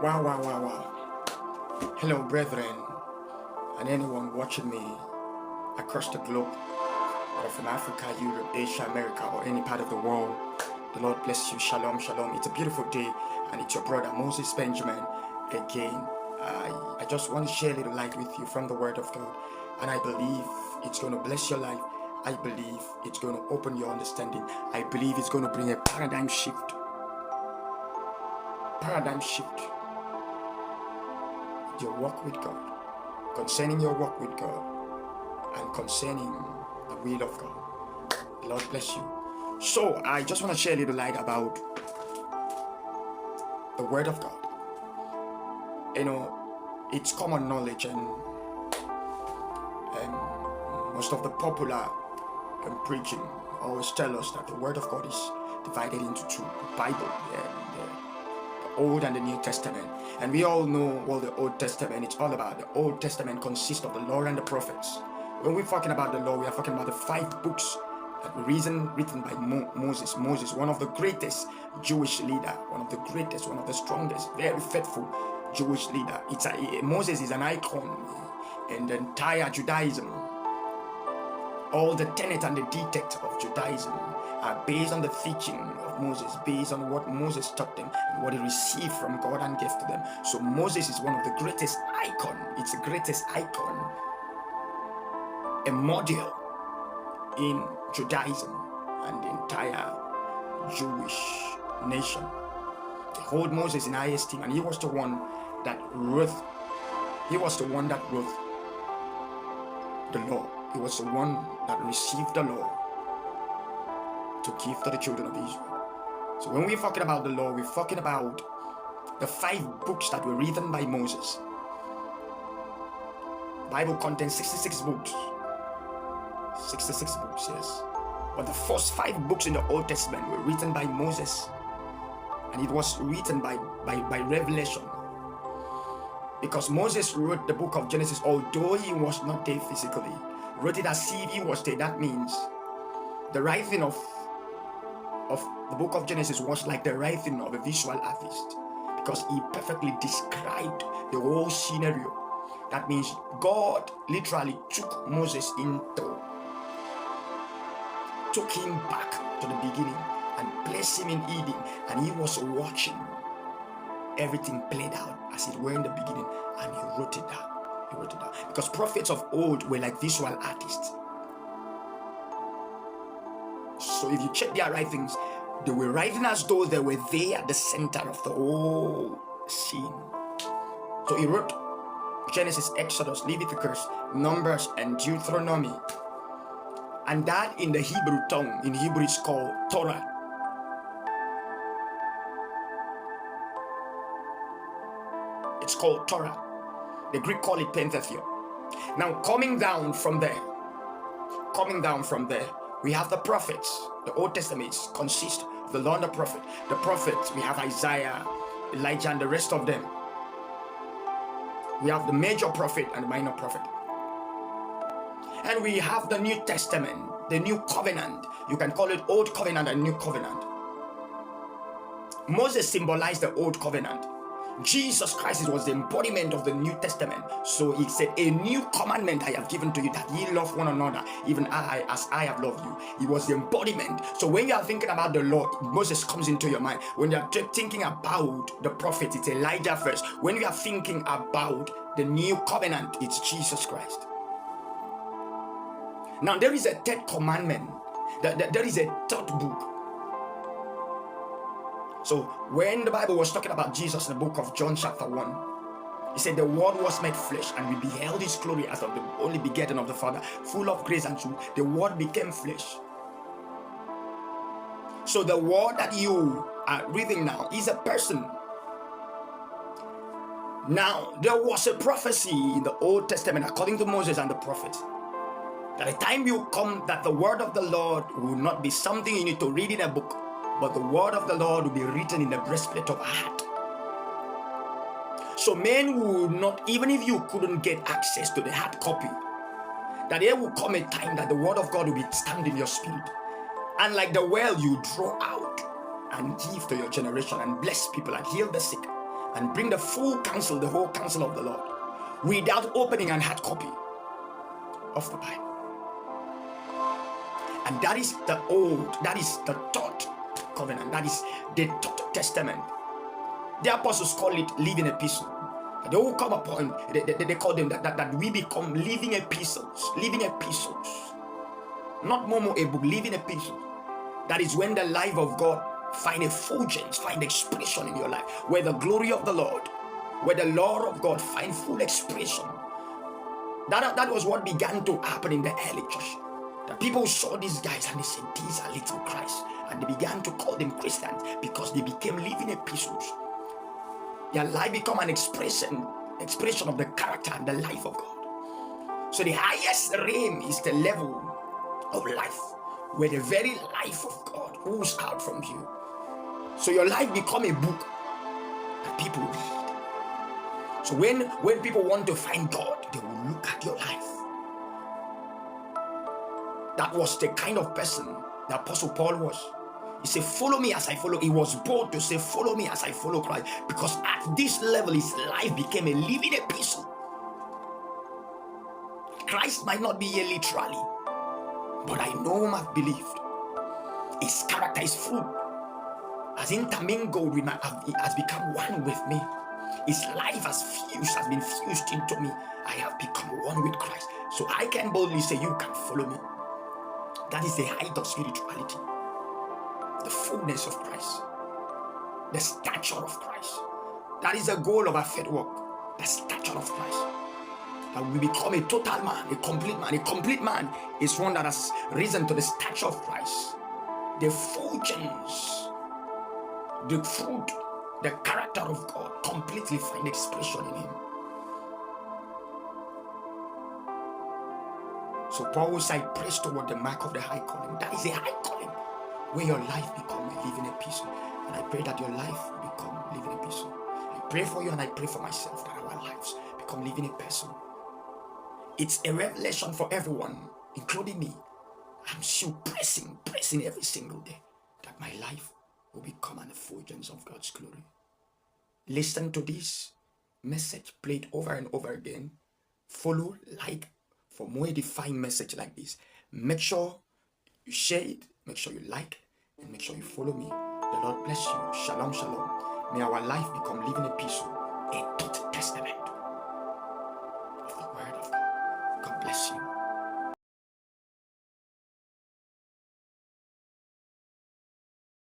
Wow, wow, wow, wow. Hello, brethren, and anyone watching me across the globe, whether from Africa, Europe, Asia, America, or any part of the world. The Lord bless you. Shalom, shalom. It's a beautiful day, and it's your brother Moses Benjamin again. I just want to share a little light with you from the Word of God, and I believe it's going to bless your life. I believe it's going to open your understanding. I believe it's going to bring a paradigm shift. Paradigm shift. Your walk with God, concerning your walk with God, and concerning the will of God. The Lord bless you. So I just want to share a little light about the Word of God. You know, it's common knowledge, and most of the popular preaching always tell us that the Word of God is divided into two: the Bible and the Old and the New Testament. And we all know what the Old Testament is all about. The Old Testament consists of the law and the prophets. When we're talking about the law, we are talking about the 5 books that were written by Moses. Moses, one of the greatest Jewish leader, one of the greatest, one of the strongest, very faithful Jewish leader. Moses is an icon in the entire Judaism. All the tenet and the dictate of Judaism are based on the teaching of Moses, based on what Moses taught them and what he received from God and gave to them. So Moses is one of the greatest icon. It's the greatest icon, a model in Judaism and the entire Jewish nation. They hold Moses in high esteem, and he was the one that wrote. He was the one that wrote the law. He was the one that received the law to give to the children of Israel. So when we're talking about the law, we're talking about the 5 books that were written by Moses. The Bible contains 66 books. 66 books, yes. But the first 5 books in the Old Testament were written by Moses. And it was written by revelation. Because Moses wrote the book of Genesis, although he was not there physically. Wrote it as if he was there. That means the writing of the book of Genesis was like the writing of a visual artist, because he perfectly described the whole scenario. That means God literally took Moses took him back to the beginning and placed him in Eden, and he was watching everything played out as it were in the beginning, and he wrote it down. He wrote it down because prophets of old were like visual artists. So if you check their writings, they were writing as though they were there at the center of the whole scene. So he wrote Genesis, Exodus, Leviticus, Numbers, and Deuteronomy. And that in the Hebrew tongue, in Hebrew it's called Torah. It's called Torah. The Greek call it Pentateuch. Now coming down from there, we have the prophets. The Old Testament consists of the law and the prophet. The prophets, we have Isaiah, Elijah, and the rest of them. We have the major prophet and the minor prophet. And we have the New Testament, the New Covenant. You can call it Old Covenant and New Covenant. Moses symbolized the Old Covenant. Jesus Christ was the embodiment of the New Testament. So he said, a new commandment I have given to you, that ye love one another, even as I have loved you. He was the embodiment. So when you are thinking about the law, Moses comes into your mind. When you are thinking about the prophet, it's Elijah first. When you are thinking about the new covenant, it's Jesus Christ. Now there is a 3rd commandment. There is a 3rd book. So when the Bible was talking about Jesus in the book of John chapter 1, he said the Word was made flesh, and we beheld his glory as of the only begotten of the Father, full of grace and truth. The Word became flesh. So the Word that you are reading now is a person. Now there was a prophecy in the Old Testament according to Moses and the prophets, that a time will come that the word of the Lord will not be something you need to read in a book, but the word of the Lord will be written in the breastplate of a heart. So men will not, even if you couldn't get access to the hard copy, that there will come a time that the word of God will be stamped in your spirit. And like the well, you draw out and give to your generation and bless people and heal the sick and bring the full counsel, the whole counsel of the Lord, without opening an hard copy of the Bible. And that is the third covenant, that is the third testament. The apostles call it living epistle. They will come upon, they call them that we become living epistles. Not momo a book, living epistles. That is when the life of God find effulgence, find expression in your life, where the glory of the Lord, where the law of God find full expression. That was what began to happen in the early church. The people saw these guys and they said, these are little Christ. And they began to call them Christians because they became living epistles. Their life become an expression of the character and the life of God. So the highest realm is the level of life, where the very life of God oozes out from you. So your life become a book that people read. So when people want to find God, they will look at your life. That was the kind of person the Apostle Paul was. He said, follow me as I follow. He was bold to say, follow me as I follow Christ. Because at this level, his life became a living epistle. Christ might not be here literally, but I know him, I've believed. His character, his fruit, has intermingled with my, it has become one with me. His life has been fused into me. I have become one with Christ. So I can boldly say, you can follow me. That is the height of spirituality. The fullness of Christ. The stature of Christ. That is the goal of our faith walk. The stature of Christ. That we become a total man, a complete man. A complete man is one that has risen to the stature of Christ. The fulgence, the fruit, the character of God completely find expression in him. So Paul will say, press toward the mark of the high calling. That is a high calling, where your life become a living epistle. And I pray that your life will become a living epistle. I pray for you and I pray for myself that our lives become living epistle. It's a revelation for everyone, including me. I'm still pressing every single day that my life will become an effulgence of God's glory. Listen to this message played over and over again. Follow, like, for more edifying message like this. Make sure you share it, make sure you like, and make sure you follow me. The Lord bless you. Shalom, shalom. May our life become living epistle, a third testament of the word of God. God bless you.